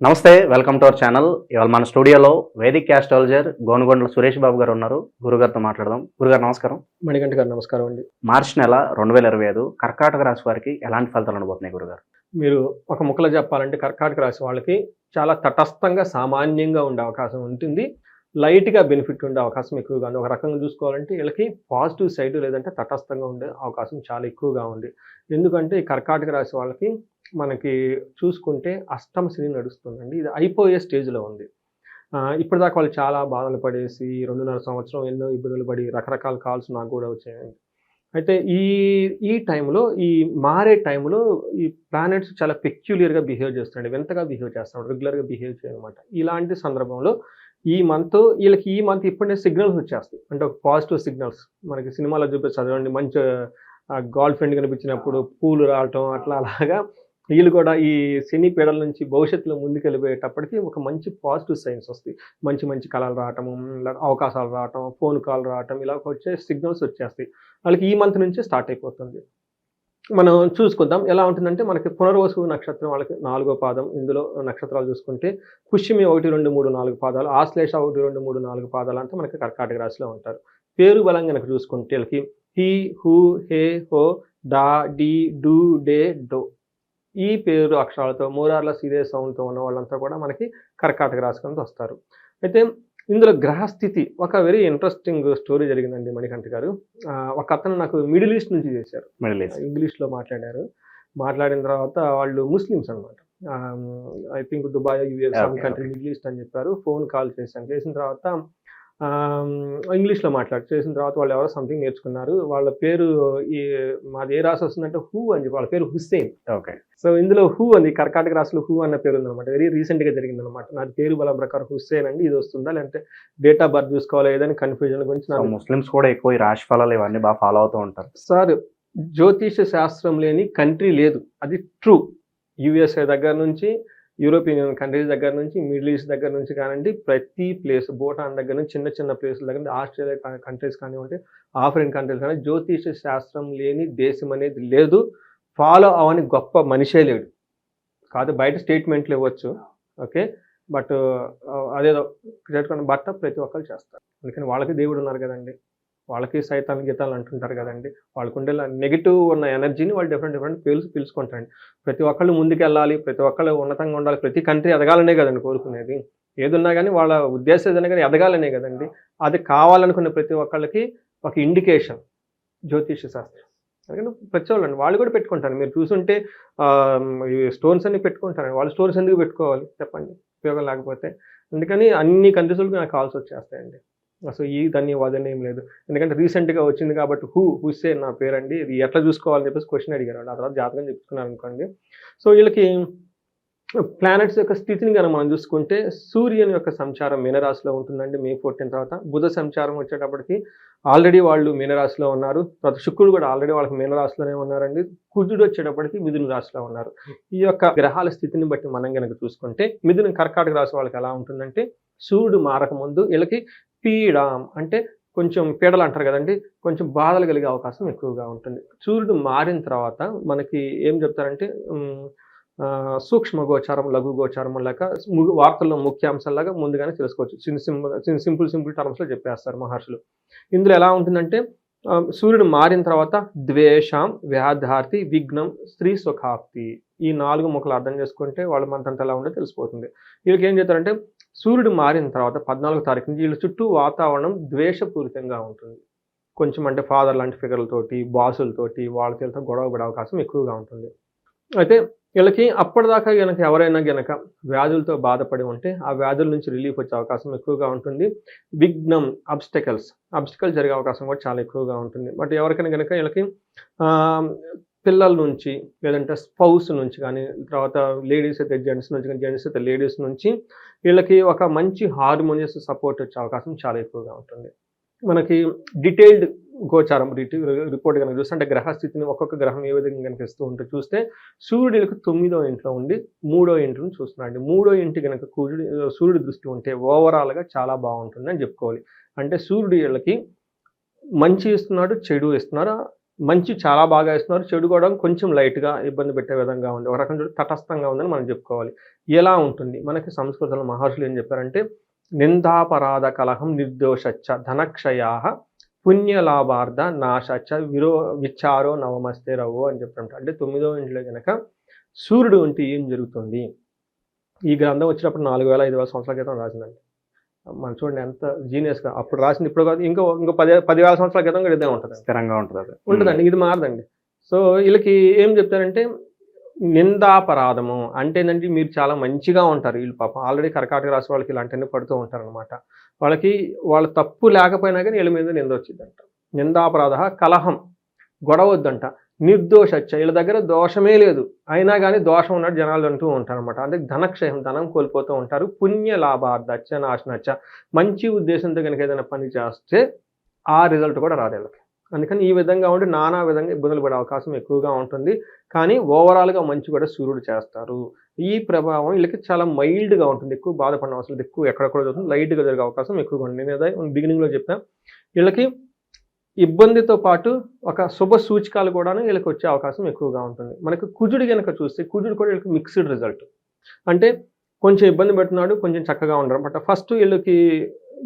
నమస్తే welcome to our channel. ఇవాళ మన స్టూడియోలో వేదిక్ ఆస్ట్రాలజర్ గోనుగొండల సురేష్ బాబు గారు ఉన్నారు. గురుగారితో మాట్లాడదాం. గురుగారు నమస్కారం. మణికంఠ గారు నమస్కారం అండి. మార్చి నెల 2025 కర్కాటక రాశి వారికి ఎలాంటి ఫలితాలు ఉండబోతున్నాయి గురుగారు? మీరు ఒక ముక్కలో చెప్పాలంటే కర్కాటక రాశి వాళ్ళకి చాలా తటస్థంగా సామాన్యంగా ఉండే అవకాశం ఉంటుంది. లైట్గా బెనిఫిట్ ఉండే అవకాశం ఎక్కువగా ఉంది. ఒక రకంగా చూసుకోవాలంటే వీళ్ళకి పాజిటివ్ సైడ్ లేదంటే తటస్థంగా ఉండే అవకాశం చాలా ఎక్కువగా ఉంది. ఎందుకంటే ఈ కర్కాటక రాశి వాళ్ళకి మనకి చూసుకుంటే అష్టమ శని నడుస్తుందండి. ఇది అయిపోయే స్టేజ్లో ఉంది. ఇప్పటిదాకా వాళ్ళు చాలా బాధలు పడేసి 2.5 సంవత్సరం ఎన్నో ఇబ్బందులు పడి రకరకాల కాల్స్ నాకు కూడా వచ్చాయండి. అయితే ఈ ఈ టైంలో ఈ మారే టైంలో ఈ ప్లానెట్స్ చాలా పెక్యులియర్గా బిహేవ్ చేస్తున్నాడు, వింతగా బిహేవ్ చేస్తున్నాడు, రెగ్యులర్గా బిహేవ్ చేయనమాట. ఇలాంటి సందర్భంలో ఈ మంత్ ఇప్పుడే సిగ్నల్స్ వచ్చేస్తాయి. అంటే ఒక పాజిటివ్ సిగ్నల్స్ మనకి సినిమాలో చూపిస్తారు చదవండి, మంచి గర్ల్ ఫ్రెండ్ కనిపించినప్పుడు పూలు రావటం అట్లా అలాగా వీళ్ళు కూడా ఈ శని పీడల నుంచి భవిష్యత్తులో ముందుకెళ్ళిపోయేటప్పటికి ఒక మంచి పాజిటివ్ సైన్స్ వస్తాయి. మంచి మంచి కళలు రావటము, అవకాశాలు రావటం, ఫోన్ కాల్ రావటం, ఇలా వచ్చే సిగ్నల్స్ వచ్చేస్తాయి. వాళ్ళకి ఈ మంత్ నుంచే స్టార్ట్ అయిపోతుంది. మనం చూసుకుందాం ఎలా ఉంటుందంటే మనకి పునర్వసు నక్షత్రం వాళ్ళకి 4వ పాదం. ఇందులో నక్షత్రాలు చూసుకుంటే పుష్యమి 1, 2, 3, 4 పాదాలు, ఆశ్లేష 1, 2, 3, 4 పాదాలు అంతా మనకి కర్కాటక రాశిలో ఉంటారు. పేరు బలం కనుక చూసుకుంటే వీళ్ళకి హీ, హూ, హే, హో, డా, డి, డు, డే, డో ఈ పేరు అక్షరాలతో మోరార్లెస్ ఇదే సౌండ్తో ఉన్న వాళ్ళంతా కూడా మనకి కర్కాటక రాశి కింద వస్తారు. అయితే ఇందులో గ్రహస్థితి ఒక వెరీ ఇంట్రెస్టింగ్ స్టోరీ జరిగిందండి మణికంఠ గారు. ఒక అతను నాకు మిడిల్ ఈస్ట్ నుంచి చేశారు. ఇంగ్లీష్లో మాట్లాడారు. మాట్లాడిన తర్వాత వాళ్ళు ముస్లిమ్స్ అనమాట. I think Dubai, US, some country, middle east అని చెప్పారు. ఫోన్ కాల్ చేశాను. చేసిన తర్వాత ఇంగ్లీష్లో చేసిన తర్వాత వాళ్ళు ఎవరో సంథింగ్ నేర్చుకున్నారు. వాళ్ళ పేరు మాది ఏ రాశి వస్తుందంటే హూ అని చెప్పి వాళ్ళ పేరు హుస్సేన్. ఓకే. సో ఇందులో హూ అంది, కర్కాటక రాశిలో హూ అన్న పేరు ఉందన్నమాట. వెరీ రీసెంట్గా జరిగిందనమాట. నాది పేరు బలం ప్రకారం హుస్సేన్ అండి, ఇది వస్తుందా లేదంటే డేట్ ఆఫ్ బర్త్ చూసుకోవాలి ఏదైనా కన్ఫ్యూజన్ గురించి ముస్లిమ్స్ కూడా ఎక్కువ ఈ రాశి ఫలాలు ఇవన్నీ బాగా ఫాలో అవుతూ ఉంటారు. సార్, జ్యోతిష శాస్త్రం లేని కంట్రీ లేదు, అది ట్రూ. యుఎస్ఏ దగ్గర నుంచి, యూరోపియన్ యూనియన్ కంట్రీస్ దగ్గర నుంచి, మిడిల్ ఈస్ట్ దగ్గర నుంచి కానివ్వండి, ప్రతి ప్లేస్ భూటాన్ దగ్గర నుంచి చిన్న చిన్న ప్లేసుల దగ్గర నుంచి, ఆస్ట్రేలియా కంట్రీస్ కానివ్వండి, ఆఫ్రికన్ కంట్రీస్ కానీ జ్యోతిష శాస్త్రం లేని దేశం అనేది లేదు. ఫాలో అవని గొప్ప మనిషే లేడు. కాదు బయట స్టేట్మెంట్లు ఇవ్వచ్చు, ఓకే, బట్ అదేదో బట్ట ప్రతి ఒక్కరు చేస్తారు. అందుకని వాళ్ళకి దేవుడు ఉన్నారు కదండి, వాళ్ళకి సైతాన్ గీతాలు అంటుంటారు కదండి. వాళ్ళకు ఉండే నెగిటివ్ ఉన్న ఎనర్జీని వాళ్ళు డిఫరెంట్ పేర్లు పిలుచుకుంటారండి. ప్రతి ఒక్కళ్ళు ముందుకెళ్ళాలి, ప్రతి ఒక్కళ్ళు ఉన్నతంగా ఉండాలి, ప్రతి కంట్రీ ఎదగాలనే కదండి కోరుకునేది. ఏదున్నా కానీ వాళ్ళ ఉద్దేశం ఏదైనా కానీ ఎదగాలనే కదండి. అది కావాలనుకునే ప్రతి ఒక్కళ్ళకి ఒక ఇండికేషన్ జ్యోతిష శాస్త్రం. అందుకని ప్రతి వాళ్ళండి వాళ్ళు కూడా పెట్టుకుంటారు. మీరు చూసుంటే స్టోన్స్ అన్ని పెట్టుకుంటారండి. వాళ్ళు స్టోన్స్ ఎందుకు పెట్టుకోవాలి చెప్పండి, ఉపయోగం లేకపోతే. అందుకని అన్ని కంట్రీస్లకు నాకు కాల్స్ వచ్చేస్తాయండి. అసలు దాన్ని వదన ఏం లేదు. ఎందుకంటే రీసెంట్గా వచ్చింది కాబట్టి హుస్సేన్ నా పేరండి, ఇది ఎట్లా చూసుకోవాలని చెప్పేసి క్వశ్చన్ అడిగారు. ఆ తర్వాత జాతకం చెప్పుకున్నారు అనుకోండి. సో వీళ్ళకి ప్లానెట్స్ యొక్క స్థితిని కనుక మనం చూసుకుంటే సూర్యుని యొక్క సంచారం మీనరాశిలో ఉంటుందండి మే 14 తర్వాత. బుధ సంచారం వచ్చేటప్పటికి ఆల్రెడీ వాళ్ళు మీనరాశిలో ఉన్నారు. తర్వాత శుక్రుడు కూడా ఆల్రెడీ వాళ్ళకి మీనరాశిలోనే ఉన్నారండి. కుజుడు వచ్చేటప్పటికి మిథున రాశిలో ఉన్నారు. ఈ యొక్క గ్రహాల స్థితిని బట్టి మనం కనుక చూసుకుంటే మిథున కర్కాటక రాశి వాళ్ళకి ఎలా ఉంటుందంటే సూర్యుడు మారక ముందు వీళ్ళకి పీడం అంటే కొంచెం పీడలు అంటారు కదండి, కొంచెం బాధలు కలిగే అవకాశం ఎక్కువగా ఉంటుంది. సూర్యుడు మారిన తర్వాత మనకి ఏం చెప్తారంటే సూక్ష్మ గోచారం, లఘు గోచారం లేక వార్తల్లో ముఖ్యాంశాలాగా ముందుగానే తెలుసుకోవచ్చు. సింపుల్ టర్మ్స్లో చెప్పేస్తారు మహర్షులు. ఇందులో ఎలా ఉంటుందంటే సూర్యుడు మారిన తర్వాత ద్వేషం, వ్యాధార్తి, విఘ్నం, స్త్రీ సుఖాప్తి, ఈ 4 ముక్కలు అర్థం చేసుకుంటే వాళ్ళ మంతంతా ఎలా ఉందో తెలిసిపోతుంది. వీళ్ళకి ఏం చేస్తారంటే సూర్యుడు మారిన తర్వాత 14వ తారీఖు నుంచి వీళ్ళ చుట్టూ వాతావరణం ద్వేషపూరితంగా ఉంటుంది. కొంచెం అంటే ఫాదర్ లాంటి ఫిగర్లతోటి, బాసులతోటి, వాళ్ళతో గొడవ పడే అవకాశం ఎక్కువగా ఉంటుంది. అయితే వీళ్ళకి అప్పటిదాకా గనక ఎవరైనా గనక వ్యాధులతో బాధపడి ఉంటే ఆ వ్యాధుల నుంచి రిలీఫ్ వచ్చే అవకాశం ఎక్కువగా ఉంటుంది. విఘ్నం, అబ్స్టికల్ జరిగే అవకాశం కూడా చాలా ఎక్కువగా ఉంటుంది. బట్ ఎవరికైనా గనక వీళ్ళకి పిల్లల నుంచి లేదంటే స్పౌస్ నుంచి కానీ, తర్వాత లేడీస్ అయితే జెంట్స్ నుంచి కానీ, జెంట్స్ అయితే లేడీస్ నుంచి వీళ్ళకి ఒక మంచి హార్మోనియస్ సపోర్ట్ వచ్చే అవకాశం చాలా ఎక్కువగా ఉంటుంది. మనకి డీటెయిల్డ్ గోచారం రిపోర్ట్ కనుక చూస్తే అంటే గ్రహస్థితిని ఒక్కొక్క గ్రహం ఏ విధంగా కనుక ఇస్తూ ఉంటే చూస్తే సూర్యుడికి 9వ ఇంట్లో ఉండి 3వ ఇంటిని చూస్తున్నాడు. 3వ ఇంటి కనుక సూర్యుడి దృష్టి ఉంటే ఓవరాల్గా చాలా బాగుంటుంది అని చెప్పుకోవాలి. అంటే సూర్యుడు వీళ్ళకి మంచి ఇస్తున్నాడు, చెడు ఇస్తున్నారు. మంచి చాలా బాగా ఇస్తున్నారు, చెడు కూడా కొంచెం లైట్గా ఇబ్బంది పెట్టే విధంగా ఉంది. ఒక రకం చూడు తటస్థంగా ఉందని మనం చెప్పుకోవాలి. ఎలా ఉంటుంది మనకి సంస్కృతంలో మహర్షులు ఏం చెప్పారంటే నిందాపరాధ కలహం నిర్దోషచ్చ ధనక్షయా పుణ్యలాభార్థ నాశచ్చ విచారో నవమస్తే రవ్వు అని చెప్తుంటారు. అంటే 9వ ఇంట్లో కనుక సూర్యుడు ఉంటే ఏం జరుగుతుంది? ఈ గ్రంథం వచ్చినప్పుడు 4000-5000 సంవత్సరాల క్రితం రాసిందండి. మనం చూడండి ఎంత జీనియస్గా అప్పుడు రాసింది, ఇప్పుడు కాదు ఇంకో 10,000 సంవత్సరాల క్రితం కూడా ఇదే ఉంటుంది, స్థిరంగా ఉంటుంది అది. ఉంటుందండి, ఇది మారదండి. సో వీళ్ళకి ఏం చెప్తారంటే నిందాపరాధము అంటే ఏంటంటే మీరు చాలా మంచిగా ఉంటారు. వీళ్ళు పాపం ఆల్రెడీ కర్కాటక రాశి వాళ్ళకి ఇలాంటివన్నీ పడుతూ ఉంటారు అనమాట. వాళ్ళకి వాళ్ళ తప్పు లేకపోయినా కానీ వీళ్ళ మీద నింద వచ్చిందంట. నిందాపరాధ కలహం, గొడవ వద్దంట. నిర్దోషచ్చ వీళ్ళ దగ్గర దోషమే లేదు, అయినా కానీ దోషం ఉన్నట్టు జనాలు అంటూ ఉంటారు అనమాట. అంటే ధనక్షయం, ధనం కోల్పోతూ ఉంటారు. పుణ్య లాభార్థచ్చ నాశనచ్చ, మంచి ఉద్దేశంతో కనుక ఏదైనా పని చేస్తే ఆ రిజల్ట్ కూడా రాదు వీళ్ళకి. అందుకని ఈ విధంగా ఉండి నానా విధంగా ఇబ్బందులు పడే అవకాశం ఎక్కువగా ఉంటుంది. కానీ ఓవరాల్గా మంచి కూడా సూర్యుడు చేస్తారు. ఈ ప్రభావం వీళ్ళకి చాలా మైల్డ్గా ఉంటుంది, ఎక్కువ బాధపడిన అవసరం లేదు, ఎక్కువ ఎక్కడెక్కడ జరుగుతుంది, లైట్గా జరిగే అవకాశం ఎక్కువగా ఉంటుంది. నేను ఏదో బిగినింగ్లో చెప్పాను, వీళ్ళకి ఇబ్బందితో పాటు ఒక శుభ సూచికలు కూడా వీళ్ళకి వచ్చే అవకాశం ఎక్కువగా ఉంటుంది. మనకు కుజుడు కనుక చూస్తే కుజుడు కూడా వీళ్ళకి మిక్స్డ్ రిజల్ట్. అంటే కొంచెం ఇబ్బంది పెడుతున్నాడు, కొంచెం చక్కగా ఉండరు. బట్ ఫస్ట్ వీళ్ళకి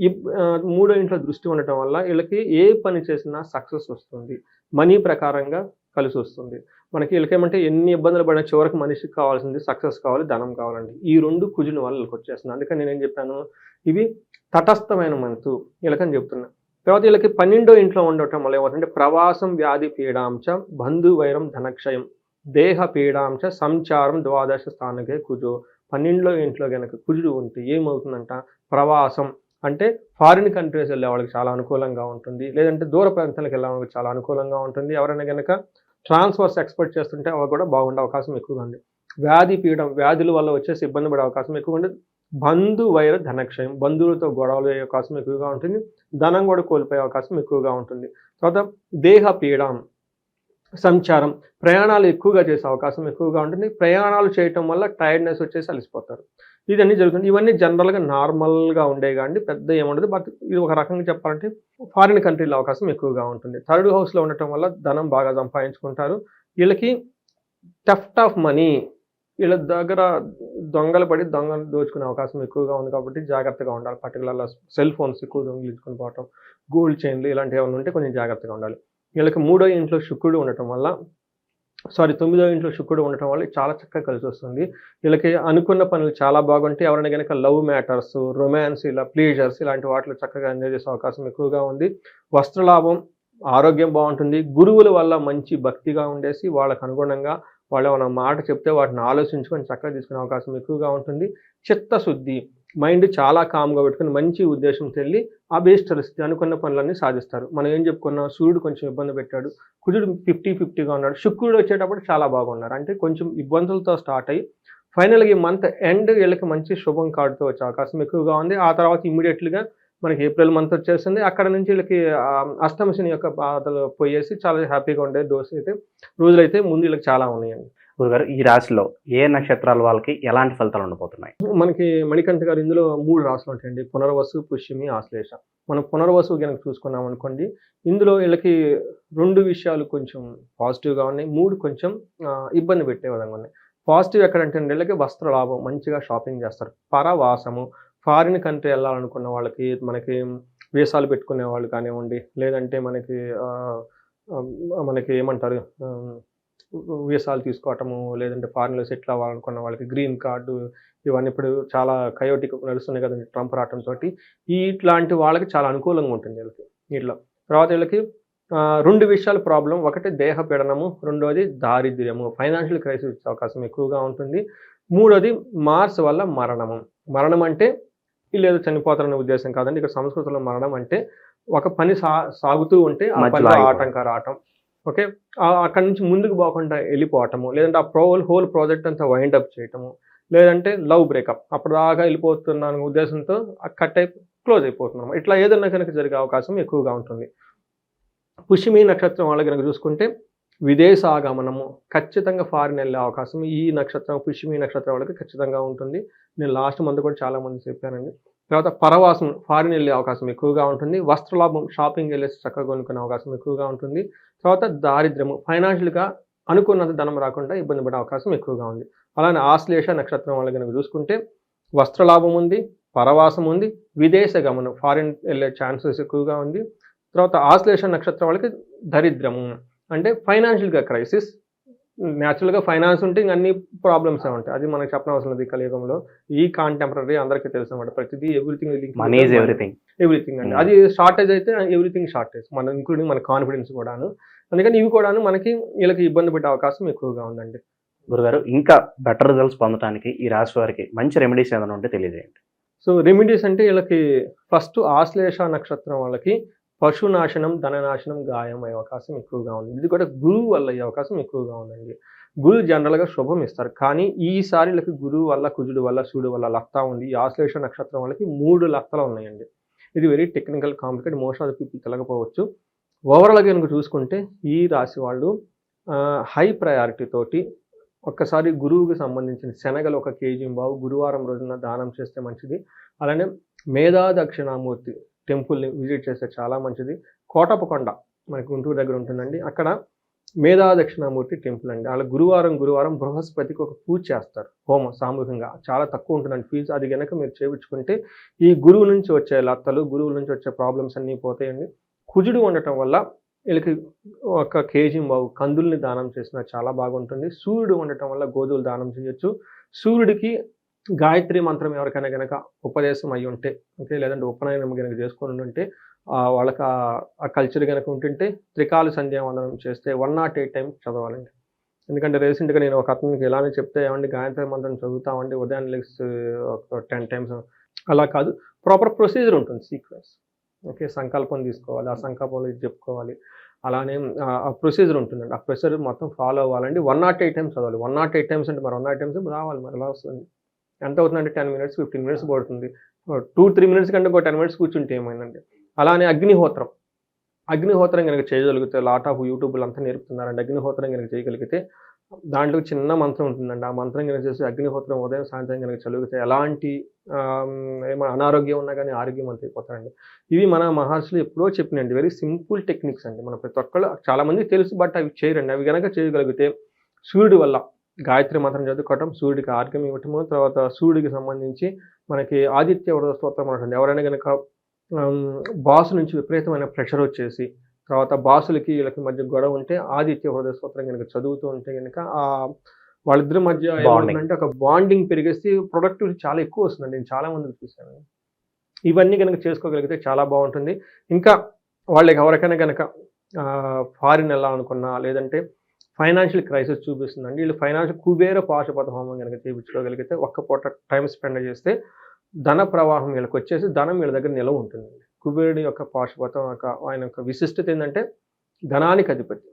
3వ ఇంట్లో దృష్టి ఉండటం వల్ల వీళ్ళకి ఏ పని చేసినా సక్సెస్ వస్తుంది, మనీ ప్రకారంగా కలిసి వస్తుంది. మనకి వీళ్ళకేమంటే ఎన్ని ఇబ్బందులు పడినా చివరికి మనిషికి కావాల్సింది సక్సెస్ కావాలి, ధనం కావాలండి. ఈ 2 కుజుని వల్ల వీళ్ళకి వచ్చేస్తుంది. అందుకని నేనేం చెప్పాను, ఇవి తటస్థమైన మంతు వీళ్ళకని చెప్తున్నా. తర్వాత వీళ్ళకి 12వ ఇంట్లో ఉండటం వల్ల ఏమవుతుందంటే ప్రవాసం వ్యాధి పీడాంచ బంధు వైరం ధనక్షయం దేహ పీడాంచ సంచారం ద్వాదశ స్థానకే కుజు. 12వ ఇంట్లో కనుక కుజుడు ఉంటే ఏమవుతుందంట, ప్రవాసం అంటే ఫారిన్ కంట్రీస్ వెళ్ళే వాళ్ళకి చాలా అనుకూలంగా ఉంటుంది, లేదంటే దూర ప్రాంతాలకు వెళ్ళే వాళ్ళకి చాలా అనుకూలంగా ఉంటుంది. ఎవరైనా కనుక ట్రాన్స్ఫర్స్ ఎక్స్పెక్ట్ చేస్తుంటే అవి కూడా బాగుండే అవకాశం ఎక్కువగా ఉంది. వ్యాధి పీడం, వ్యాధుల వల్ల వచ్చేసి ఇబ్బంది పడే అవకాశం ఎక్కువ ఉంటుంది. బంధు వైర ధనక్షయం, బంధువులతో గొడవలు అయ్యే అవకాశం ఎక్కువగా ఉంటుంది. ధనం కూడా కోల్పోయే అవకాశం ఎక్కువగా ఉంటుంది. తర్వాత దేహ పీడం, సంచారం, ప్రయాణాలు ఎక్కువగా చేసే అవకాశం ఎక్కువగా ఉంటుంది. ప్రయాణాలు చేయటం వల్ల టైర్డ్నెస్ వచ్చేసి అలసిపోతారు. ఇదన్నీ జరుగుతుంది. ఇవన్నీ జనరల్గా నార్మల్గా ఉండేవి కానీ పెద్ద ఏముండదు. బట్ ఇది ఒక రకంగా చెప్పాలంటే ఫారిన్ కంట్రీలో అవకాశం ఎక్కువగా ఉంటుంది. 3rd హౌస్లో ఉండటం వల్ల ధనం బాగా సంపాదించుకుంటారు. వీళ్ళకి థెఫ్ట్ ఆఫ్ మనీ, వీళ్ళ దగ్గర దొంగలు పడి దొంగలు దోచుకునే అవకాశం ఎక్కువగా ఉంది. కాబట్టి జాగ్రత్తగా ఉండాలి. పర్టికులర్గా సెల్ ఫోన్స్ ఎక్కువ దొంగిలించుకుని పోవటం, గోల్డ్ చైన్లు ఇలాంటివి ఏమైనా ఉంటే కొంచెం జాగ్రత్తగా ఉండాలి. వీళ్ళకి 3వ ఇంట్లో శుక్రుడు ఉండటం వల్ల 9వ ఇంట్లో శుక్రుడు ఉండటం వల్ల చాలా చక్కగా కలిసి వస్తుంది. వీళ్ళకి అనుకున్న పనులు చాలా బాగుంటాయి. ఎవరైనా కనుక లవ్ మ్యాటర్స్, రొమాన్స్, ఇలా ప్లీజర్స్ ఇలాంటి వాటిలో చక్కగా ఎంజాయ్ చేసే అవకాశం ఎక్కువగా ఉంది. వస్త్రలాభం, ఆరోగ్యం బాగుంటుంది. గురువుల వల్ల మంచి భక్తిగా ఉండేసి వాళ్ళకు అనుగుణంగా వాళ్ళు ఏమైనా మాట చెప్తే వాటిని ఆలోచించుకొని చక్కగా తీసుకునే అవకాశం ఎక్కువగా ఉంటుంది. చిత్తశుద్ధి, మైండ్ చాలా కామ్గా పెట్టుకుని మంచి ఉద్దేశం తెల్లి అభీష్టరిస్తే అనుకున్న పనులన్నీ సాధిస్తారు. మనం ఏం చెప్పుకున్నాం, సూర్యుడు కొంచెం ఇబ్బంది పెట్టాడు, కుజుడు 50-50గా ఉన్నాడు, శుక్రుడు వచ్చేటప్పుడు చాలా బాగున్నారు. అంటే కొంచెం ఇబ్బందులతో స్టార్ట్ అయ్యి ఫైనల్గా ఈ మంత్ ఎండ్ వీళ్ళకి మంచి శుభం కార్డుతో వచ్చే అవకాశం ఎక్కువగా ఉంది. ఆ తర్వాత ఇమ్మీడియట్లీగా మనకి ఏప్రిల్ మంత్ వచ్చేసింది. అక్కడ నుంచి వీళ్ళకి అష్టమ శని యొక్క బాధలు పోయేసి చాలా హ్యాపీగా ఉండే రోజులైతే ముందు వీళ్ళకి చాలా ఉన్నాయండి. గురుగారు, ఈ రాశిలో ఏ నక్షత్రాల వాళ్ళకి ఎలాంటి ఫలితాలు ఉండబోతున్నాయి? మనకి మణికంఠ గారు ఇందులో 3 రాశులు ఉంటాయండి, పునర్వసు, పుష్యమి, ఆశ్లేష. మనం పునర్వసు కనుక చూసుకున్నాం అనుకోండి, ఇందులో వీళ్ళకి 2 విషయాలు కొంచెం పాజిటివ్గా ఉన్నాయి, 3 కొంచెం ఇబ్బంది పెట్టే విధంగా ఉన్నాయి. పాజిటివ్ ఎక్కడంటే వీళ్ళకి వస్త్ర లాభం, మంచిగా షాపింగ్ చేస్తారు. పరవాసము, ఫారిన్ కంట్రీ వెళ్ళాలనుకున్న వాళ్ళకి, మనకి వీసాలు పెట్టుకునే వాళ్ళు కానివ్వండి, లేదంటే మనకి ఏమంటారు వీసాలు తీసుకోవటము, లేదంటే ఫారిన్లో సెటిల్ అవ్వాలనుకున్న వాళ్ళకి గ్రీన్ కార్డు, ఇవన్నీ ఇప్పుడు చాలా కయోటిక్ నడుస్తున్నాయి కదండి ట్రంప్ రావడంతో. ఇట్లాంటి వాళ్ళకి చాలా అనుకూలంగా ఉంటుంది వీళ్ళకి. వీటిలో తర్వాత వీళ్ళకి 2 విషయాలు ప్రాబ్లం. ఒకటి దేహ పీడనము, 2వది దారిద్ర్యము, ఫైనాన్షియల్ క్రైసిస్ వచ్చే అవకాశం ఎక్కువగా ఉంటుంది. 3వది మార్స్ వల్ల మరణము. మరణం అంటే వీళ్ళు ఏదో చనిపోతారనే ఉద్దేశం కాదండి. ఇక్కడ సంస్కృతంలో మరణం అంటే ఒక పని సాగుతూ ఉంటే ఆ పనిలో ఆటంకం రావటం, ఓకే, అక్కడి నుంచి ముందుకు పోకుండా వెళ్ళిపోవటము, లేదంటే ఆ హోల్ ప్రాజెక్ట్ అంతా వైండప్ చేయటము, లేదంటే లవ్ బ్రేకప్, అప్పుడు దాకా వెళ్ళిపోతున్నాను ఉద్దేశంతో కట్ క్లోజ్ అయిపోతున్నాము. ఇట్లా ఏదన్నా కనుక జరిగే అవకాశం ఎక్కువగా ఉంటుంది. పుష్యమి నక్షత్రం వాళ్ళకి కనుక చూసుకుంటే విదేశాగమనము, ఖచ్చితంగా ఫారిన్ వెళ్ళే అవకాశం ఈ నక్షత్రం, పుష్యమి నక్షత్రం వాళ్ళకి ఖచ్చితంగా ఉంటుంది. నేను లాస్ట్ మంత్ కూడా చాలామంది చెప్పానండి. తర్వాత పరవాసం, ఫారిన్ వెళ్ళే అవకాశం ఎక్కువగా ఉంటుంది. వస్త్రలాభం, షాపింగ్ వెళ్ళేసి చక్కగా కొనుక్కునే అవకాశం ఎక్కువగా ఉంటుంది. తర్వాత దారిద్ర్యము, ఫైనాన్షియల్గా అనుకున్నంత ధనం రాకుండా ఇబ్బంది పడే అవకాశం ఎక్కువగా ఉంది. అలానే ఆశ్లేష నక్షత్రం వాళ్ళు కనుక చూసుకుంటే వస్త్రలాభం ఉంది, పరవాసం ఉంది, విదేశ గమనం ఫారిన్ వెళ్ళే ఛాన్సెస్ ఎక్కువగా ఉంది. తర్వాత ఆశ్లేష నక్షత్రం వాళ్ళకి దరిద్రము అంటే ఫైనాన్షియల్గా క్రైసిస్. న్యాచురల్గా ఫైనాన్స్ ఉంటే ఇంక అన్ని ప్రాబ్లమ్సే ఉంటాయి. అది మనకు చెప్పనవసరం లేదు. ఈ కలియుగంలో ఈ కాంటెంపరీ అందరికీ తెలుసు అనమాట. ప్రతిదీ మనీ ఈజ్ ఎవ్రీథింగ్. ఎవ్రీథింగ్ అండి. అది షార్టేజ్ అయితే ఎవ్రీథింగ్ షార్టేజ్, మన ఇంక్లూడింగ్ మన కాన్ఫిడెన్స్ కూడాను. అందుకని ఇవి కూడాను మనకి వీళ్ళకి ఇబ్బంది పెట్టే అవకాశం ఎక్కువగా ఉందండి. గురుగారు, ఇంకా బెటర్ రిజల్ట్స్ పొందడానికి ఈ రాశి వారికి మంచి రెమెడీస్ ఏదైనా ఉంటే తెలియజేయండి. సో రెమెడీస్ అంటే వీళ్ళకి ఫస్ట్ ఆశ్లేష నక్షత్రం వాళ్ళకి పశునాశనం, ధననాశనం, గాయం అయ్యే అవకాశం ఎక్కువగా ఉంది. ఇది కూడా గురువు వల్ల అయ్యే అవకాశం ఎక్కువగా ఉందండి. గురువు జనరల్గా శుభం ఇస్తారు, కానీ ఈసారి వీళ్ళకి గురువు వల్ల, కుజుడు వల్ల, సూర్యుడు వల్ల లత్తా ఉంది. ఈ ఆశ్లేష నక్షత్రం వాళ్ళకి 3 లత్తలు ఉన్నాయండి. ఇది very technical, complicated, most of the people తెలకపోవచ్చు. ఓవరాల్గా కనుక చూసుకుంటే ఈ రాశి వాళ్ళు హై ప్రయారిటీ తోటి ఒక్కసారి గురువుకి సంబంధించిన శనగలు 1 కేజీ బావు గురువారం రోజున దానం చేస్తే మంచిది. అలానే మేధా దక్షిణామూర్తి టెంపుల్ని విజిట్ చేస్తే చాలా మంచిది. కోటపకొండ మనకి గుంటూరు దగ్గర ఉంటుందండి. అక్కడ మేధా దక్షిణామూర్తి టెంపుల్ అండి. వాళ్ళ గురువారం బృహస్పతికి ఒక పూజ చేస్తారు, హోమం సామూహికంగా. చాలా తక్కువ ఉంటుందండి ఫీజు. అది కనుక మీరు చేయించుకుంటే ఈ గురువు నుంచి వచ్చే లత్తలు, గురువు నుంచి వచ్చే ప్రాబ్లమ్స్ అన్నీ పోతాయండి. కుజుడు ఉండటం వల్ల వీళ్ళకి 1 కేజీ బావు కందుల్ని దానం చేసినా చాలా బాగుంటుంది. సూర్యుడు ఉండటం వల్ల గోధుమలు దానం చేయొచ్చు. సూర్యుడికి గాయత్రి మంత్రం ఎవరికైనా కనుక ఉపదేశం అయ్యి ఉంటే, ఓకే, లేదంటే ఉపనయనం కనుక చేసుకొని ఉంటే వాళ్ళకి ఆ కల్చర్ కనుక ఉంటుంటే త్రికాల సంధ్యావందనం చేస్తే 108 టైమ్స్ చదవాలండి. ఎందుకంటే రీసెంట్గా నేను ఒక అతనికి ఇలానే చెప్తే, ఏమండి గాయత్రి మంత్రం చదువుతామండి ఉదయాన్నే లెగ్స్ ఒక 10 టైమ్స్, అలా కాదు, ప్రాపర్ ప్రొసీజర్ ఉంటుంది, సీక్వెన్స్. ఓకే, సంకల్పం తీసుకోవాలి, ఆ సంకల్పంలో ఇది చెప్పుకోవాలి, అలానే ఆ ప్రొసీజర్ ఉంటుందండి. ఆ ప్రొసీజర్ మొత్తం ఫాలో అవ్వాలండి. 108 టైమ్స్ చదవాలి. 108 టైమ్స్ అంటే మరి 108 టైమ్స్ రావాలి, మరి ఎలా వస్తుంది? ఎంత అవుతుందంటే 10 మినిట్స్ 15 మినిట్స్ పడుతుంది. 2-3 మినిట్స్ కంటే ఒక 10 మినిట్స్ కూర్చుంటే ఏమైందండి. అలానే అగ్నిహోత్రం కనుక చేయగలిగితే, లాట్ ఆఫ్ యూట్యూబ్లు అంతా నేర్పుతున్నారండి. అగ్నిహోత్రం కనుక చేయగలిగితే దాంట్లో చిన్న మంత్రం ఉంటుందండి. ఆ మంత్రం కనుక చేసి అగ్నిహోత్రం ఉదయం సాయంత్రం కనుక చదివితే ఎలాంటి ఏమైనా అనారోగ్యం ఉన్నా కానీ ఆరోగ్యవంతం అయిపోతారండి. ఇవి మన మహర్షులు ఎప్పుడో చెప్పినండి. వెరీ సింపుల్ టెక్నిక్స్ అండి. మన ప్రతి ఒక్కళ్ళు చాలా మందికి తెలుసు, బట్ అవి చేయరండి. అవి కనుక చేయగలిగితే సూర్యుడి వల్ల గాయత్రి మంత్రం చదువుకోవటం, సూర్యుడికి ఆర్గ్యం ఇవ్వటము, తర్వాత సూర్యుడికి సంబంధించి మనకి ఆదిత్య వరద స్తోత్రం ఉంటుంది. ఎవరైనా కనుక బాస్ నుంచి విపరీతమైన ప్రెషర్ వచ్చేసి, తర్వాత బాసులకి వీళ్ళకి మధ్య గొడవ ఉంటే ఆదిత్య హృదయ స్తోత్రం కనుక చదువుతూ ఉంటే కనుక వాళ్ళిద్దరి మధ్య ఏమంటుందంటే ఒక బాండింగ్ పెరిగేసి ప్రొడక్టివిటీ చాలా ఎక్కువ వస్తుందండి. నేను చాలా మందికి చూశాను. ఇవన్నీ కనుక చేసుకోగలిగితే చాలా బాగుంటుంది. ఇంకా వాళ్ళకి ఎవరికైనా కనుక ఫారిన్ వెళ్ళాలనుకున్నా, లేదంటే ఫైనాన్షియల్ క్రైసిస్ చూపిస్తుందండి, వీళ్ళు ఫైనాన్షియల్ కుబేర పాశుపత హోమం కనుక చేయించుకోగలిగితే, ఒక్క పూట టైం స్పెండ్ చేస్తే ధన ప్రవాహం వీళ్ళకి వచ్చేసి ధనం వీళ్ళ దగ్గర నిలవ ఉంటుందండి. కుబేరుడి యొక్క పాశుపతం ఆయన యొక్క విశిష్టత ఏంటంటే ధనానికి అధిపతి.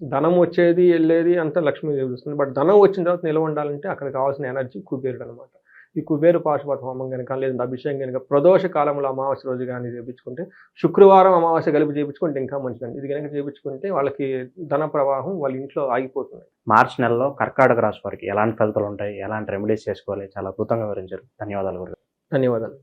ధనం వచ్చేది వెళ్ళేది అంతా లక్ష్మీదేవి చూస్తుంది, బట్ ధనం వచ్చిన తర్వాత నిలవ ఉండాలంటే అక్కడ కావాల్సిన ఎనర్జీ కుబేరుడు అనమాట. ఈ కుబేరు పాశుపత హోమం కనుక, లేదంటే అభిషేకం కనుక ప్రదోష కాలంలో అమావాస్య రోజు కానీ చేయించుకుంటే, శుక్రవారం అమావాస్య కలిపి చేయించుకుంటే ఇంకా మంచిదండి. ఇది కనుక చేయించుకుంటే వాళ్ళకి ధన ప్రవాహం వాళ్ళ ఇంట్లో ఆగిపోతుంది. మార్చి నెలలో కర్కాటక రాశి వారికి ఎలాంటి ఫలితాలు ఉంటాయి, ఎలాంటి రెమెడీస్ చేసుకోవాలి, చాలా అద్భుతంగా వివరించారు. ధన్యవాదాలు గురుగారు. ధన్యవాదాలు.